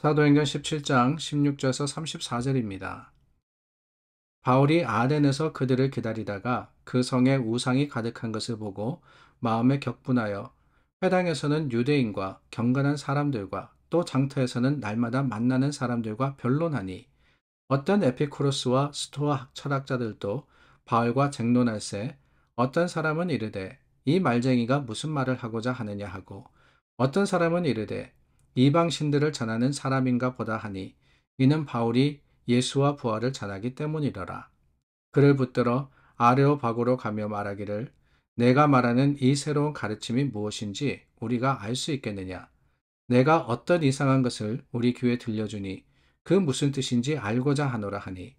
사도행전 17장 16절에서 34절입니다. 바울이 아덴에서 그들을 기다리다가 그 성에 우상이 가득한 것을 보고 마음에 격분하여 회당에서는 유대인과 경건한 사람들과 또 장터에서는 날마다 만나는 사람들과 변론하니 어떤 에피쿠로스와 스토아 철학자들도 바울과 쟁론할세 어떤 사람은 이르되 이 말쟁이가 무슨 말을 하고자 하느냐 하고 어떤 사람은 이르되 이방 신들을 전하는 사람인가 보다 하니 이는 바울이 예수와 부활을 전하기 때문이더라. 그를 붙들어 아레오바고로 가며 말하기를 내가 말하는 이 새로운 가르침이 무엇인지 우리가 알 수 있겠느냐. 내가 어떤 이상한 것을 우리 귀에 들려주니 그 무슨 뜻인지 알고자 하노라 하니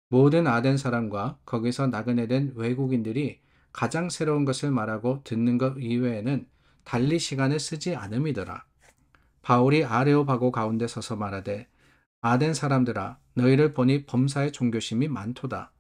모든 아덴 사람과 거기서 나그네 된 외국인들이 가장 새로운 것을 말하고 듣는 것 이외에는 달리 시간을 쓰지 않음이더라. 바울이 아레오바고 가운데 서서 말하되 아덴 사람들아 너희를 보니 범사의 종교심이 많도다.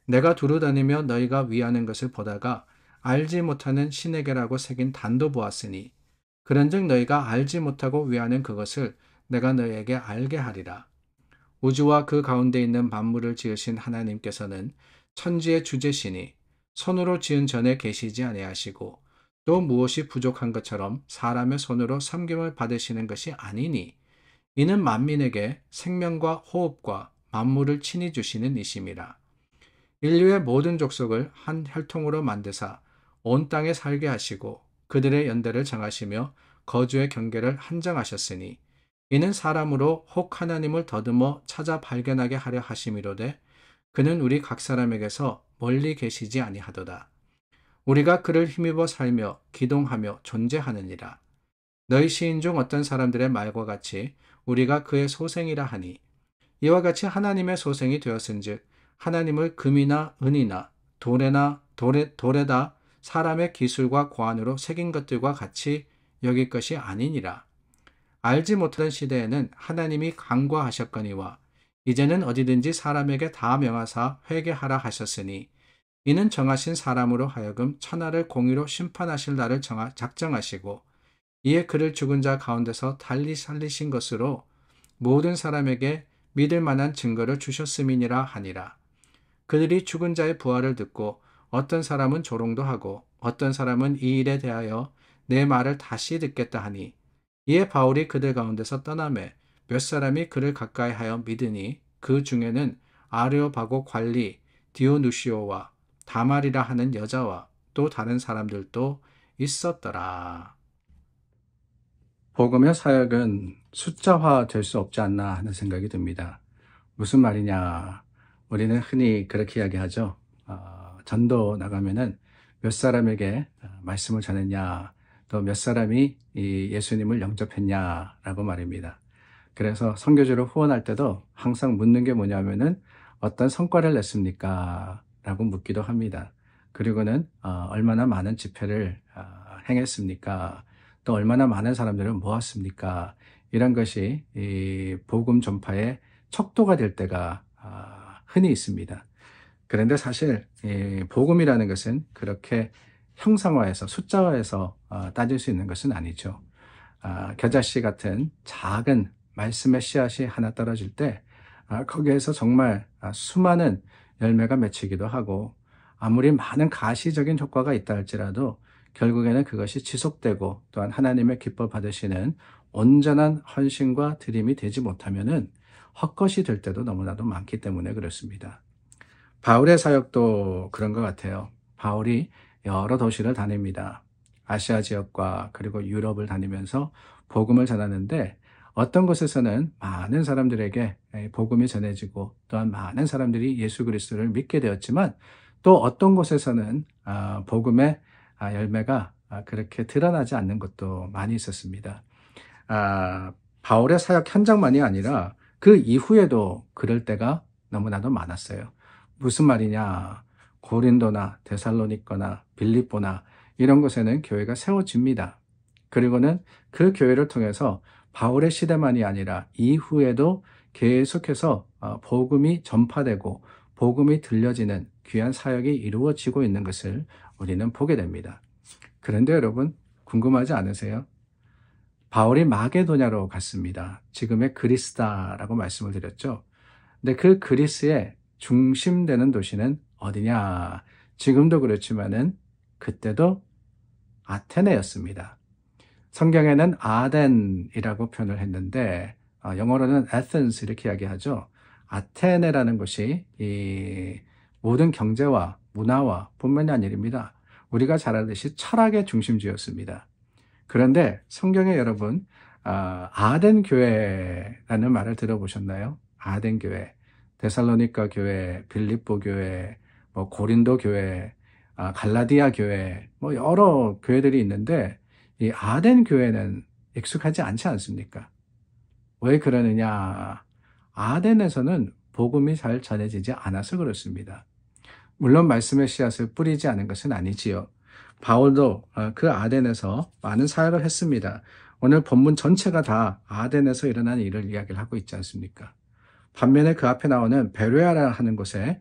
내가 두루다니며 너희가 위하는 것을 보다가 알지 못하는 신에게라고 새긴 단도 보았으니 그런즉 너희가 알지 못하고 위하는 그것을 내가 너희에게 알게 하리라. 우주와 그 가운데 있는 만물을 지으신 하나님께서는 천지의 주제시니 손으로 지은 전에 계시지 아니하시고 또 무엇이 부족한 것처럼 사람의 손으로 섬김을 받으시는 것이 아니니 이는 만민에게 생명과 호흡과 만물을 친히 주시는 이심이라. 인류의 모든 족속을 한 혈통으로 만드사 온 땅에 살게 하시고 그들의 연대를 정하시며 거주의 경계를 한정하셨으니 이는 사람으로 혹 하나님을 더듬어 찾아 발견하게 하려 하심이로되 그는 우리 각 사람에게서 멀리 계시지 아니하도다. 우리가 그를 힘입어 살며 기동하며 존재하느니라. 너희 시인 중 어떤 사람들의 말과 같이 우리가 그의 소생이라 하니 이와 같이 하나님의 소생이 되었은즉 하나님을 금이나 은이나 돌에다 사람의 기술과 고안으로 새긴 것들과 같이 여길 것이 아니니라. 알지 못하던 시대에는 하나님이 간과하셨거니와 이제는 어디든지 사람에게 다 명하사 회개하라 하셨으니 이는 정하신 사람으로 하여금 천하를 공의로 심판하실 날을 작정하시고 이에 그를 죽은 자 가운데서 달리 살리신 것으로 모든 사람에게 믿을 만한 증거를 주셨음이니라 하니라. 그들이 죽은 자의 부활을 듣고 어떤 사람은 조롱도 하고 어떤 사람은 이 일에 대하여 내 말을 다시 듣겠다 하니 이에 바울이 그들 가운데서 떠나매 몇 사람이 그를 가까이하여 믿으니 그 중에는 아레오바고 관리 디오누시오와 다말이라 하는 여자와 또 다른 사람들도 있었더라. 복음의 사역은 숫자화 될 수 없지 않나 하는 생각이 듭니다. 무슨 말이냐? 우리는 흔히 그렇게 이야기하죠. 전도 나가면은 몇 사람에게 말씀을 전했냐, 또 몇 사람이 이 예수님을 영접했냐라고 말입니다. 그래서 선교지로 후원할 때도 항상 묻는 게 뭐냐면은 어떤 성과를 냈습니까? 라고 묻기도 합니다. 그리고는 얼마나 많은 집회를 행했습니까? 또 얼마나 많은 사람들을 모았습니까? 이런 것이 이 복음 전파의 척도가 될 때가 흔히 있습니다. 그런데 사실 복음이라는 것은 그렇게 형상화해서 숫자화해서 따질 수 있는 것은 아니죠. 겨자씨 같은 작은 말씀의 씨앗이 하나 떨어질 때 거기에서 정말 수많은 열매가 맺히기도 하고 아무리 많은 가시적인 효과가 있다 할지라도 결국에는 그것이 지속되고 또한 하나님의 기뻐 받으시는 온전한 헌신과 드림이 되지 못하면은 헛것이 될 때도 너무나도 많기 때문에 그렇습니다. 바울의 사역도 그런 것 같아요. 바울이 여러 도시를 다닙니다. 아시아 지역과 그리고 유럽을 다니면서 복음을 전하는데 어떤 곳에서는 많은 사람들에게 복음이 전해지고 또한 많은 사람들이 예수 그리스도를 믿게 되었지만 또 어떤 곳에서는 복음의 열매가 그렇게 드러나지 않는 것도 많이 있었습니다. 바울의 사역 현장만이 아니라 그 이후에도 그럴 때가 너무나도 많았어요. 무슨 말이냐? 고린도나 데살로니가나 빌립보나 이런 곳에는 교회가 세워집니다. 그리고는 그 교회를 통해서 바울의 시대만이 아니라 이후에도 계속해서 복음이 전파되고 복음이 들려지는 귀한 사역이 이루어지고 있는 것을 우리는 보게 됩니다. 그런데 여러분 궁금하지 않으세요? 바울이 마게도냐로 갔습니다. 지금의 그리스다라고 말씀을 드렸죠. 근데 그 그리스의 중심되는 도시는 어디냐? 지금도 그렇지만은 그때도 아테네였습니다. 성경에는 아덴이라고 표현을 했는데 영어로는 Athens 이렇게 이야기하죠. 아테네라는 곳이 이 모든 경제와 문화와 뿐만이 아니라 우리가 잘 알듯이 철학의 중심지였습니다. 그런데 성경에 여러분 아덴 교회라는 말을 들어보셨나요? 아덴 교회, 데살로니가 교회, 빌립보 교회, 뭐 고린도 교회, 갈라디아 교회, 뭐 여러 교회들이 있는데 이 아덴 교회는 익숙하지 않지 않습니까? 왜 그러느냐? 아덴에서는 복음이 잘 전해지지 않아서 그렇습니다. 물론 말씀의 씨앗을 뿌리지 않은 것은 아니지요. 바울도 그 아덴에서 많은 사역을 했습니다. 오늘 본문 전체가 다 아덴에서 일어난 일을 이야기를 하고 있지 않습니까? 반면에 그 앞에 나오는 베레아라 하는 곳에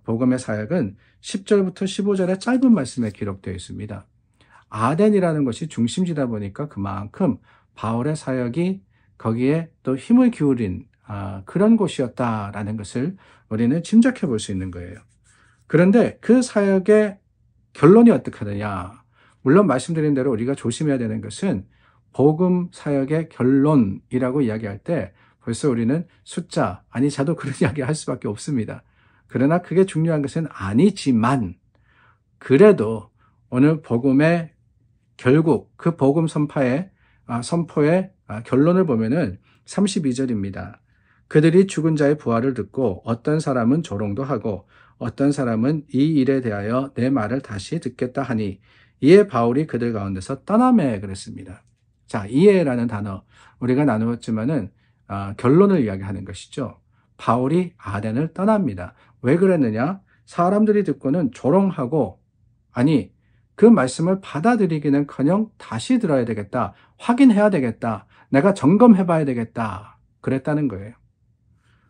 복음의 사역은 10절부터 15절의 짧은 말씀에 기록되어 있습니다. 아덴이라는 것이 중심지다 보니까 그만큼 바울의 사역이 거기에 또 힘을 기울인 그런 곳이었다라는 것을 우리는 짐작해 볼 수 있는 거예요. 그런데 그 사역의 결론이 어떻게 하느냐? 물론 말씀드린 대로 우리가 조심해야 되는 것은 복음 사역의 결론이라고 이야기할 때 벌써 우리는 숫자, 아니 저도 그런 이야기 할 수밖에 없습니다. 그러나 그게 중요한 것은 아니지만 그래도 오늘 복음의 결국 그 복음 선포의 결론을 보면은 32절입니다. 그들이 죽은 자의 부활을 듣고 어떤 사람은 조롱도 하고 어떤 사람은 이 일에 대하여 내 말을 다시 듣겠다 하니 이에 바울이 그들 가운데서 떠나매 그랬습니다. 자, 이에라는 단어 우리가 나누었지만은 결론을 이야기하는 것이죠. 바울이 아덴을 떠납니다. 왜 그랬느냐? 사람들이 듣고는 조롱하고 아니 그 말씀을 받아들이기는커녕 다시 들어야 되겠다. 확인해야 되겠다. 내가 점검해 봐야 되겠다. 그랬다는 거예요.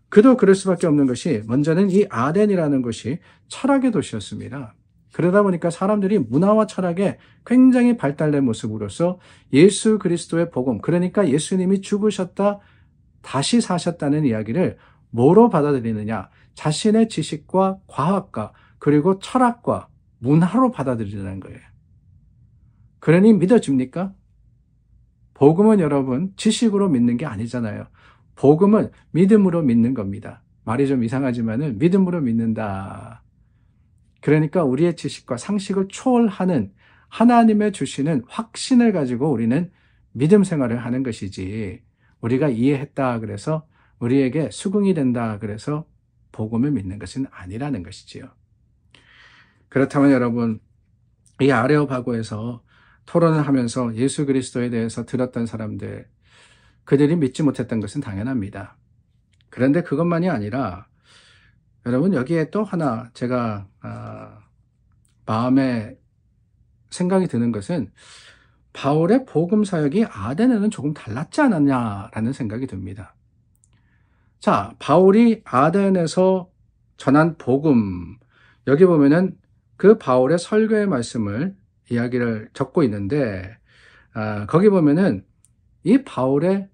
그도 그럴 수밖에 없는 것이 먼저는 이 아덴이라는 곳이 철학의 도시였습니다. 그러다 보니까 사람들이 문화와 철학에 굉장히 발달된 모습으로서 예수 그리스도의 복음, 그러니까 예수님이 죽으셨다, 다시 사셨다는 이야기를 뭐로 받아들이느냐? 자신의 지식과 과학과 그리고 철학과 문화로 받아들이는 거예요. 그러니 믿어집니까? 복음은 여러분 지식으로 믿는 게 아니잖아요. 복음은 믿음으로 믿는 겁니다. 말이 좀 이상하지만은 믿음으로 믿는다. 그러니까 우리의 지식과 상식을 초월하는 하나님의 주시는 확신을 가지고 우리는 믿음 생활을 하는 것이지 우리가 이해했다 그래서 우리에게 수긍이 된다 그래서 복음을 믿는 것은 아니라는 것이지요. 그렇다면 여러분 이 아레오파고에서 토론을 하면서 예수 그리스도에 대해서 들었던 사람들 그들이 믿지 못했던 것은 당연합니다. 그런데 그것만이 아니라 여러분 여기에 또 하나 제가 마음에 생각이 드는 것은 바울의 복음 사역이 아덴에는 조금 달랐지 않았냐라는 생각이 듭니다. 자, 바울이 아덴에서 전한 복음 여기 보면은 그 바울의 설교의 말씀을 이야기를 적고 있는데 거기 보면은 이 바울의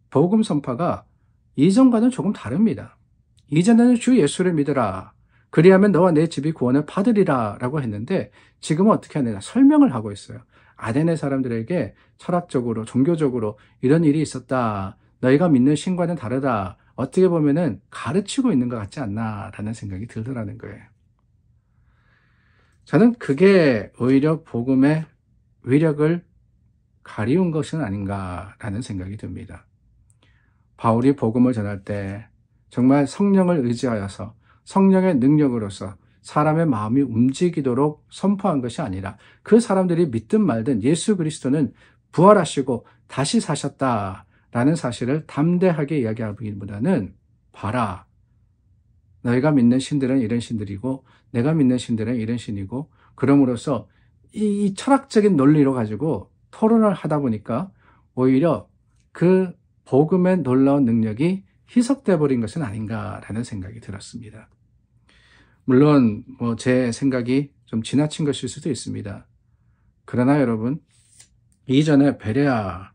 복음 선파가 이전과는 조금 다릅니다. 이전에는 주 예수를 믿으라. 그리하면 너와 내 집이 구원을 받으리라 라고 했는데 지금은 어떻게 하느냐 설명을 하고 있어요. 아덴의 사람들에게 철학적으로 종교적으로 이런 일이 있었다. 너희가 믿는 신과는 다르다. 어떻게 보면은 가르치고 있는 것 같지 않나 라는 생각이 들더라는 거예요. 저는 그게 오히려 복음의 위력을 가리운 것은 아닌가라는 생각이 듭니다. 바울이 복음을 전할 때 정말 성령을 의지하여서 성령의 능력으로서 사람의 마음이 움직이도록 선포한 것이 아니라 그 사람들이 믿든 말든 예수 그리스도는 부활하시고 다시 사셨다라는 사실을 담대하게 이야기하기보다는 봐라. 너희가 믿는 신들은 이런 신들이고 내가 믿는 신들은 이런 신이고 그럼으로써 이 철학적인 논리로 가지고 토론을 하다 보니까 오히려 그 복음의 놀라운 능력이 희석돼 버린 것은 아닌가라는 생각이 들었습니다. 물론 제 생각이 좀 지나친 것일 수도 있습니다. 그러나 여러분 이전에 베레아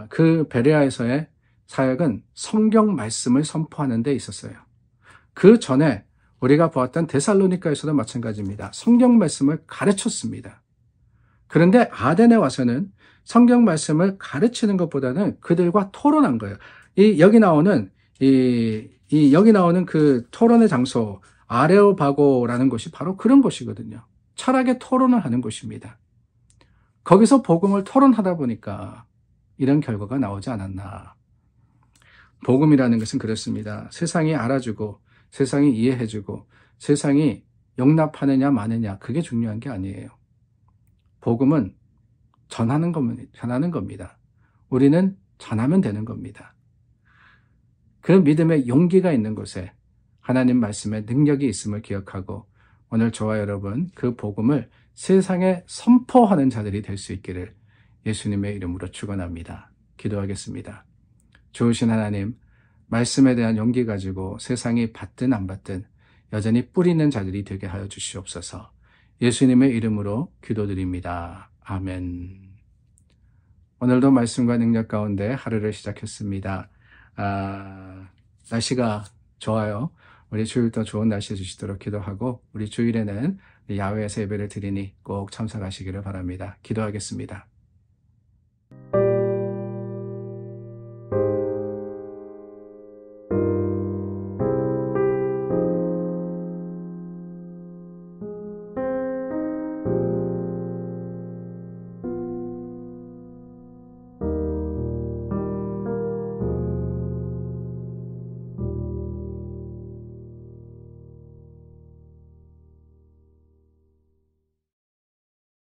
그 베레아에서의 사역은 성경 말씀을 선포하는 데 있었어요. 그 전에 우리가 보았던 데살로니가에서도 마찬가지입니다. 성경 말씀을 가르쳤습니다. 그런데 아덴에 와서는 성경 말씀을 가르치는 것보다는 그들과 토론한 거예요. 여기 나오는 그 토론의 장소 아레오바고라는 곳이 바로 그런 곳이거든요. 철학의 토론을 하는 곳입니다. 거기서 복음을 토론하다 보니까 이런 결과가 나오지 않았나. 복음이라는 것은 그렇습니다. 세상이 알아주고 세상이 이해해주고 세상이 용납하느냐 마느냐 그게 중요한 게 아니에요. 복음은 전하는 겁니다. 우리는 전하면 되는 겁니다. 그 믿음의 용기가 있는 곳에 하나님 말씀의 능력이 있음을 기억하고 오늘 저와 여러분 그 복음을 세상에 선포하는 자들이 될 수 있기를 예수님의 이름으로 축원합니다. 기도하겠습니다. 좋으신 하나님, 말씀에 대한 용기 가지고 세상이 받든 안 받든 여전히 뿌리 있는 자들이 되게 하여 주시옵소서. 예수님의 이름으로 기도드립니다. 아멘. 오늘도 말씀과 능력 가운데 하루를 시작했습니다. 날씨가 좋아요. 우리 주일도 좋은 날씨 주시도록 기도하고 우리 주일에는 야외에서 예배를 드리니 꼭 참석하시기를 바랍니다. 기도하겠습니다.